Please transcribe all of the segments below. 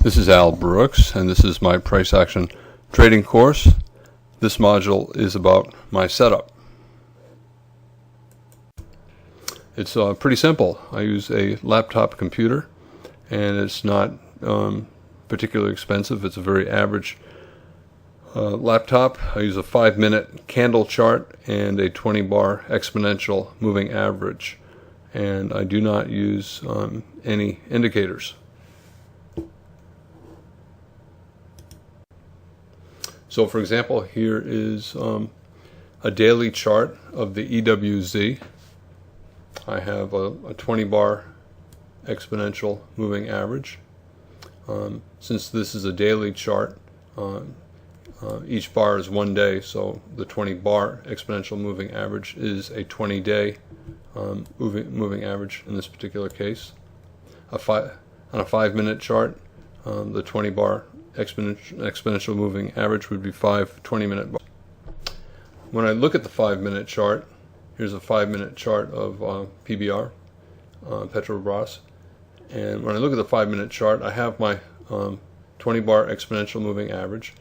This is Al Brooks, and this is my price action trading course. This module is about my setup. It's pretty simple. I use a laptop computer, and it's not particularly expensive. It's a very average laptop. I use a 5-minute candle chart and a 20-bar exponential moving average, and I do not use any indicators. So for example, here is a daily chart of the EWZ. I have a 20-bar exponential moving average. Since this is a daily chart, each bar is 1 day, so the 20-bar exponential moving average is a 20-day moving average in this particular case. On a 5-minute chart, the 20-bar exponential moving average would be 5 20-minute bars. When I look at the 5-minute chart, here's a 5-minute chart of PBR, Petrobras, and when I look at the 5-minute chart, I have my 20-bar exponential moving average,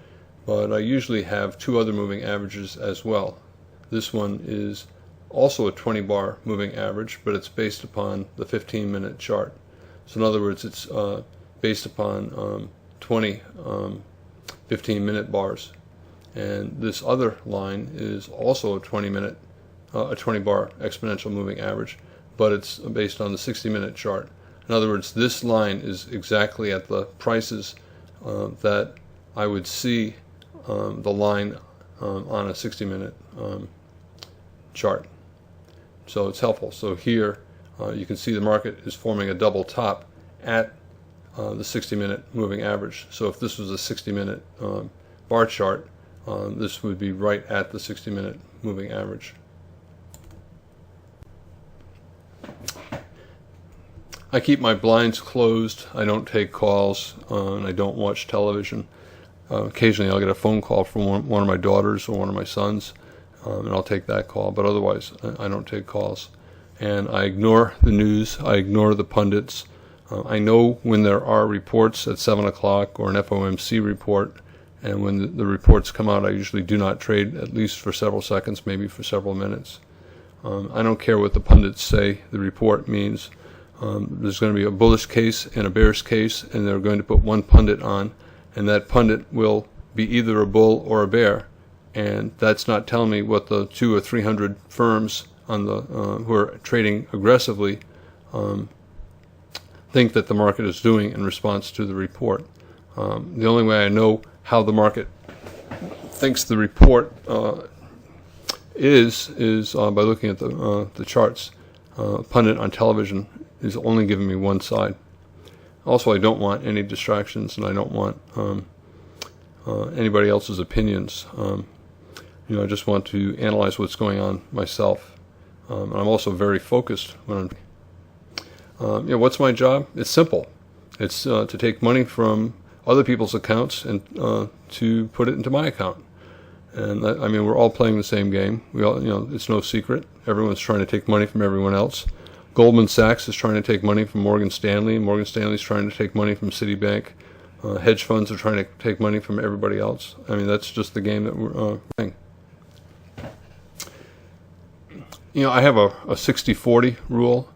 but I usually have 2 other moving averages as well. This one is also a 20-bar moving average, but it's based upon the 15-minute chart. So in other words, it's based upon 20 15-minute bars, and this other line is also a 20-bar exponential moving average, but it's based on the 60-minute chart. In other words, this line is exactly at the prices that I would see the line on a 60-minute chart. So it's helpful. So here you can see the market is forming a double top at the 60-minute moving average. So if this was a 60-minute bar chart, this would be right at the 60-minute moving average. I keep my blinds closed. I don't take calls, and I don't watch television. Occasionally I'll get a phone call from one of my daughters or one of my sons, and I'll take that call, but otherwise I don't take calls. And I ignore the news. I ignore the pundits. I know when there are reports at 7 o'clock or an FOMC report, and when the reports come out, I usually do not trade, at least for several seconds, maybe for several minutes. I don't care what the pundits say the report means. There's going to be a bullish case and a bearish case, and they're going to put one pundit on, and that pundit will be either a bull or a bear, and that's not telling me what the 200 or 300 firms on the who are trading aggressively think that the market is doing in response to the report. The only way I know how the market thinks the report is by looking at the charts. Pundit on television is only giving me one side. Also, I don't want any distractions, and I don't want anybody else's opinions. I just want to analyze what's going on myself. And I'm also very focused when I'm. What's my job? It's simple. It's to take money from other people's accounts and to put it into my account. And we're all playing the same game. We all, it's no secret. Everyone's trying to take money from everyone else. Goldman Sachs is trying to take money from Morgan Stanley. Morgan Stanley's trying to take money from Citibank. Hedge funds are trying to take money from everybody else. That's just the game that we're playing. I have a 60-40 rule.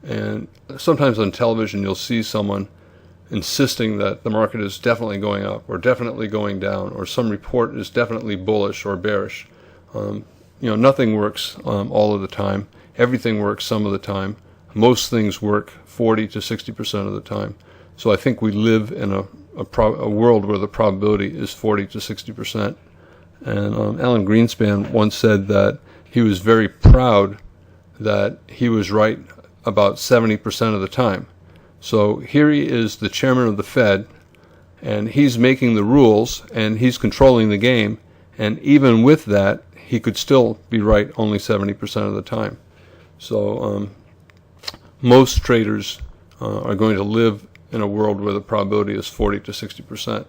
And sometimes on television you'll see someone insisting that the market is definitely going up or definitely going down, or some report is definitely bullish or bearish. Nothing works all of the time. Everything works some of the time. Most things work 40 to 60% of the time. So I think we live in a world where the probability is 40 to 60%. And Alan Greenspan once said that he was very proud that he was right about 70% of the time. So here he is, the chairman of the Fed, and he's making the rules and he's controlling the game, and even with that he could still be right only 70% of the time. So most traders are going to live in a world where the probability is 40 to 60%.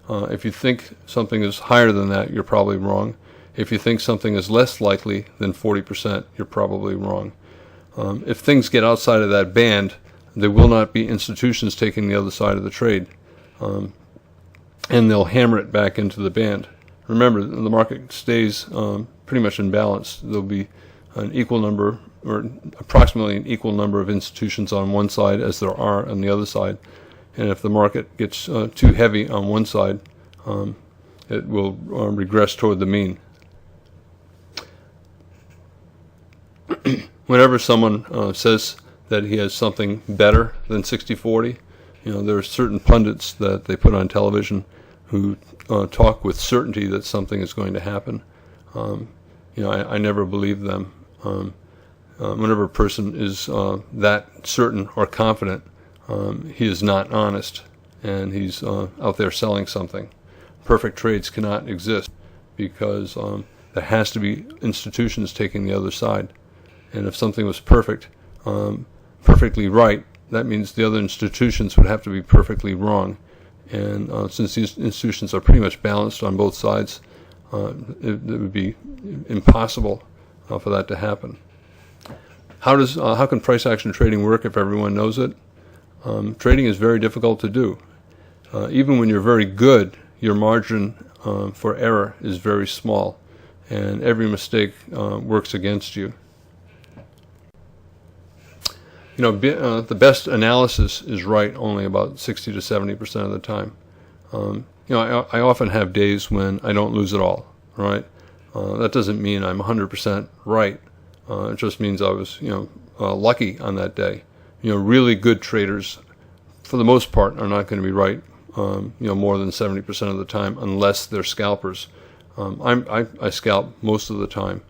If you think something is higher than that, you're probably wrong. If you think something is less likely than 40%, you're probably wrong. If things get outside of that band, there will not be institutions taking the other side of the trade. and they'll hammer it back into the band. Remember, the market stays pretty much in balance. There'll be an equal number, or approximately an equal number of institutions on one side as there are on the other side. And if the market gets too heavy on one side, it will regress toward the mean. Whenever someone says that he has something better than 60-40, there are certain pundits that they put on television who talk with certainty that something is going to happen. I never believe them. Whenever a person is that certain or confident, he is not honest, and he's out there selling something. Perfect trades cannot exist because there has to be institutions taking the other side. And if something was perfectly right, that means the other institutions would have to be perfectly wrong. And since these institutions are pretty much balanced on both sides, it would be impossible for that to happen. How can price action trading work if everyone knows it? Trading is very difficult to do. Even when you're very good, your margin for error is very small, and every mistake works against you. The best analysis is right only about 60 to 70% of the time. I often have days when I don't lose at all, right? That doesn't mean I'm 100% right. It just means I was, lucky on that day. Really good traders, for the most part, are not going to be right, more than 70% of the time, unless they're scalpers. I scalp most of the time.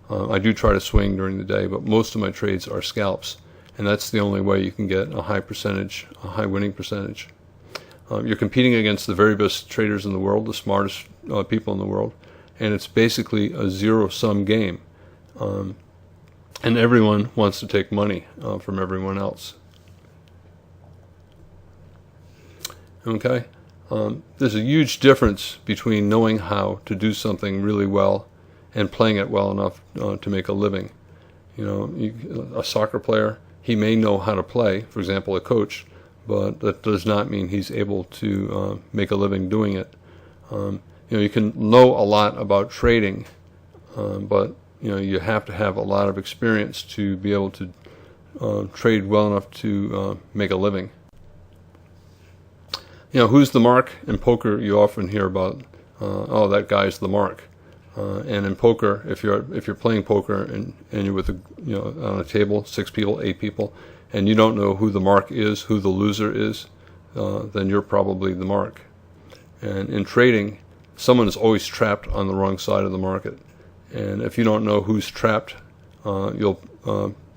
I do try to swing during the day, but most of my trades are scalps. And that's the only way you can get a high winning percentage. You're competing against the very best traders in the world, the smartest people in the world, and it's basically a zero-sum game. And everyone wants to take money from everyone else. Okay? There's a huge difference between knowing how to do something really well and playing it well enough to make a living. A soccer player, he may know how to play, for example, a coach, but that does not mean he's able to make a living doing it. You can know a lot about trading, but you have to have a lot of experience to be able to trade well enough to make a living. Who's the mark? In poker, you often hear about, that guy's the mark. And in poker, if you're playing poker and you're with on a table, 6 people, 8 people, and you don't know who the mark is, who the loser is, then you're probably the mark. And in trading, someone is always trapped on the wrong side of the market. And if you don't know who's trapped, you'll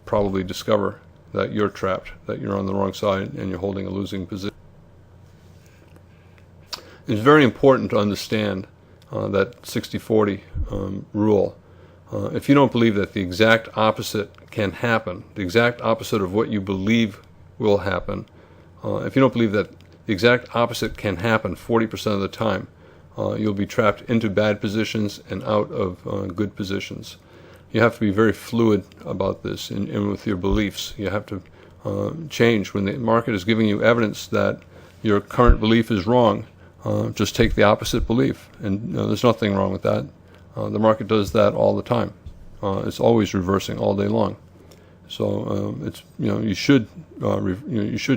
probably discover that you're trapped, that you're on the wrong side and you're holding a losing position. It's very important to understand that 60-40 rule. If you don't believe that the exact opposite can happen, the exact opposite of what you believe will happen, if you don't believe that the exact opposite can happen 40% of the time, you'll be trapped into bad positions and out of good positions. You have to be very fluid about this and with your beliefs. You have to change. When the market is giving you evidence that your current belief is wrong, just take the opposite belief, and there's nothing wrong with that. The market does that all the time. It's always reversing all day long. So it's you should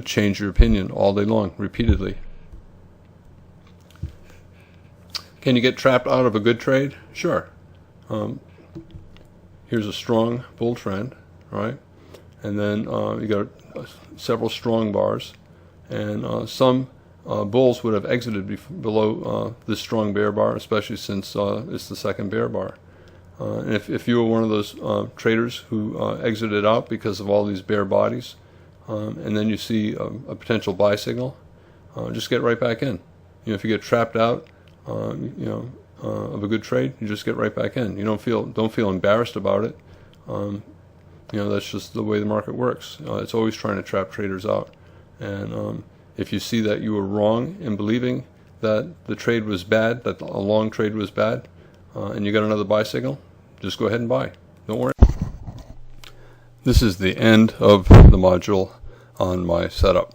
change your opinion all day long, repeatedly. Can you get trapped out of a good trade? Sure. Here's a strong bull trend, right? And then you got several strong bars, and some bulls would have exited below this strong bear bar, especially since it's the second bear bar. And if you were one of those traders who exited out because of all these bear bodies, and then you see a potential buy signal, just get right back in. If you get trapped out, of a good trade, you just get right back in. You don't feel embarrassed about it. That's just the way the market works. It's always trying to trap traders out, and if you see that you were wrong in believing that the trade was bad, that a long trade was bad, and you got another buy signal, just go ahead and buy. Don't worry. This is the end of the module on my setup.